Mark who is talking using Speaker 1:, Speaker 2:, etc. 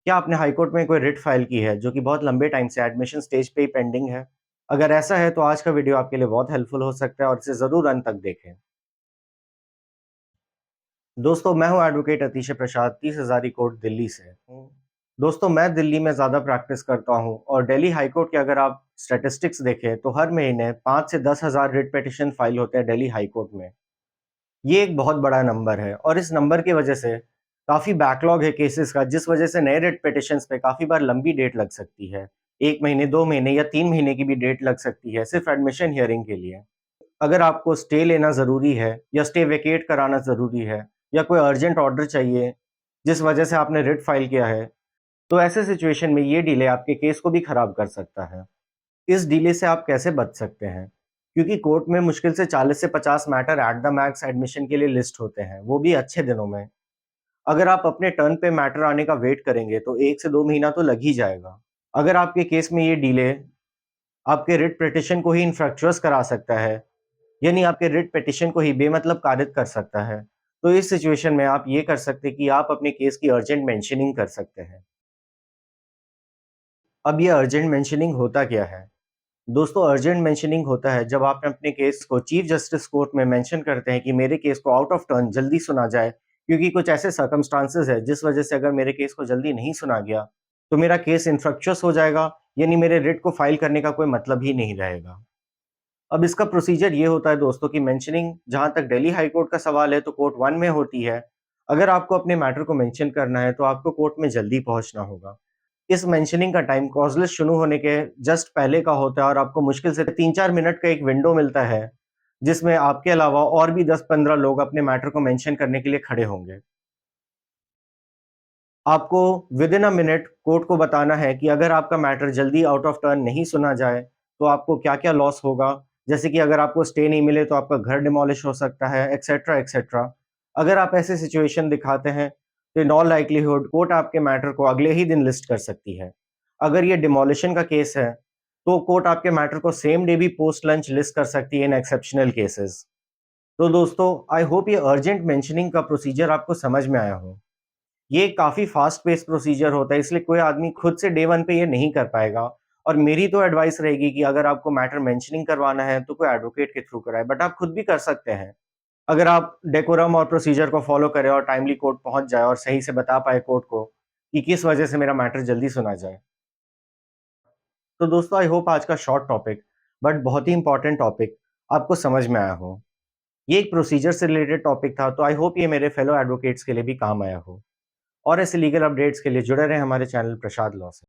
Speaker 1: क्या आपने high court में कोई रिट फाइल की है, जो कि बहुत लंबे टाइम से एडमिशन स्टेज पे ही पेंडिंग है? अगर ऐसा है, तो आज का वीडियो आपके लिए बहुत हेल्पफुल हो सकता है और इसे ज़रूर अंत तक देखें। दोस्तों, मैं हूँ एडवोकेट अतीश प्रसाद, 30 हज़ारी कोर्ट, दिल्ली से हूँ। दोस्तों, मैं दिल्ली में ज़्यादा प्रैक्टिस करता हूँ और दिल्ली हाई कोर्ट के अगर आप स्टैटिस्टिक्स देखें, तो हर महीने 5 से 10 हज़ार रिट पिटीशन फाइल होते हैं दिल्ली हाई कोर्ट में। ये एक बहुत बड़ा नंबर है और इस नंबर की वजह से काफ़ी बैकलॉग है केसेस का, जिस वजह से नए रिट पिटीशंस पे काफ़ी बार लंबी डेट लग सकती है। 1 महीने, 2 महीने या 3 महीने की भी डेट लग सकती है, सिर्फ़ एडमिशन हियरिंग के लिए। अगर आपको स्टे लेना ज़रूरी है या स्टे वेकेट कराना ज़रूरी है या कोई अर्जेंट ऑर्डर चाहिए, जिस वजह से आपने रिट फाइल किया है, तो ऐसे सिचुएशन में ये डिले आपके केस को भी खराब कर सकता है। इस डिले से आप कैसे बच सकते हैं? क्योंकि कोर्ट में मुश्किल से 40 से 50 matter at the max admission के लिए लिस्ट होते हैं, वो भी अच्छे दिनों में। अगर आप अपने टर्न पे मैटर आने का वेट करेंगे, तो 1 से 2 महीना तो लग ही जाएगा। अगर आपके केस में ये डिले आपके रिट पिटीशन को ही इन्फ्रक्चुअस करा सकता है, यानी आपके रिट पिटीशन को ही बेमतलब कारित कर सकता है, तो इस सिचुएशन में आप ये कर सकते हैं कि आप अपने केस की अर्जेंट मेंशनिंग कर सकते हैं। अब ये अर्जेंट मेंशनिंग होता क्या है? दोस्तों, अर्जेंट मेंशनिंग होता है जब आप अपने केस को चीफ जस्टिस कोर्ट में मेंशन करते हैं कि मेरे केस को आउट ऑफ टर्न जल्दी सुना जाए, क्योंकि कुछ ऐसे सर्कमस्टांसेस है जिस वजह से अगर मेरे केस को जल्दी नहीं सुना गया, तो मेरा केस इन्फ्रक्चुअस हो जाएगा, यानी मेरे रिट को फाइल करने का कोई मतलब ही नहीं रहेगा। अब इसका प्रोसीजर ये होता है दोस्तों कि मेंशनिंग जहाँ तक दिल्ली हाई कोर्ट का सवाल है, तो कोर्ट 1 में होती है। अगर आपको अपने मैटर को मेंशन करना है, तो आपको कोर्ट में जल्दी पहुँचना होगा। इस मेंशनिंग का टाइम कॉज़ लिस्ट शुरू होने के जस्ट पहले का होता है और आपको मुश्किल से 3-4 मिनट का एक विंडो मिलता है, जिसमें आपके अलावा और भी 10-15 लोग अपने मैटर को मेंशन करने के लिए खड़े होंगे। आपको विदिन अ मिनट कोर्ट को बताना है कि अगर आपका मैटर जल्दी आउट ऑफ टर्न नहीं सुना जाए, तो आपको क्या-क्या लॉस होगा। जैसे कि अगर आपको स्टे नहीं मिले, तो आपका घर डिमोलिश हो सकता है, एक्सेट्रा, एक्सेट्रा। अगर आप ऐसी सिचुएशन दिखाते हैं, तो इन ऑल लाइक्लीहुड कोर्ट आपके मैटर को अगले ही दिन लिस्ट कर सकती है। अगर ये डिमोलिशन का केस है, तो कोर्ट आपके मैटर को सेम डे भी पोस्ट लंच लिस्ट कर सकती है इन एक्सेप्शनल केसेस। तो दोस्तों, आई होप ये अर्जेंट मेंशनिंग का प्रोसीजर आपको समझ में आया हो। ये काफ़ी फ़ास्ट पेस प्रोसीजर होता है, इसलिए कोई आदमी खुद से डे 1 पे ये नहीं कर पाएगा और मेरी तो एडवाइस रहेगी कि अगर आपको मैटर मेंशनिंग करवाना है, तो कोई एडवोकेट के थ्रू कराएँ, बट आप खुद भी कर सकते हैं। अगर आप डेकोरम और प्रोसीजर को फ़ॉलो करें और टाइमली कोर्ट पहुँच जाएँ और सही से बता पाएँ कोर्ट को कि किस वजह से मेरा मैटर जल्दी सुना जाए। तो दोस्तों, आई होप आज का शॉर्ट टॉपिक, बट बहुत ही इम्पोर्टेंट टॉपिक, आपको समझ में आया हो। ये एक प्रोसीजर से रिलेटेड टॉपिक था, तो आई होप ये मेरे फेलो एडवोकेट्स के लिए भी काम आया हो। और ऐसे लीगल अपडेट्स के लिए जुड़े रहें हमारे चैनल प्रसाद लॉ से।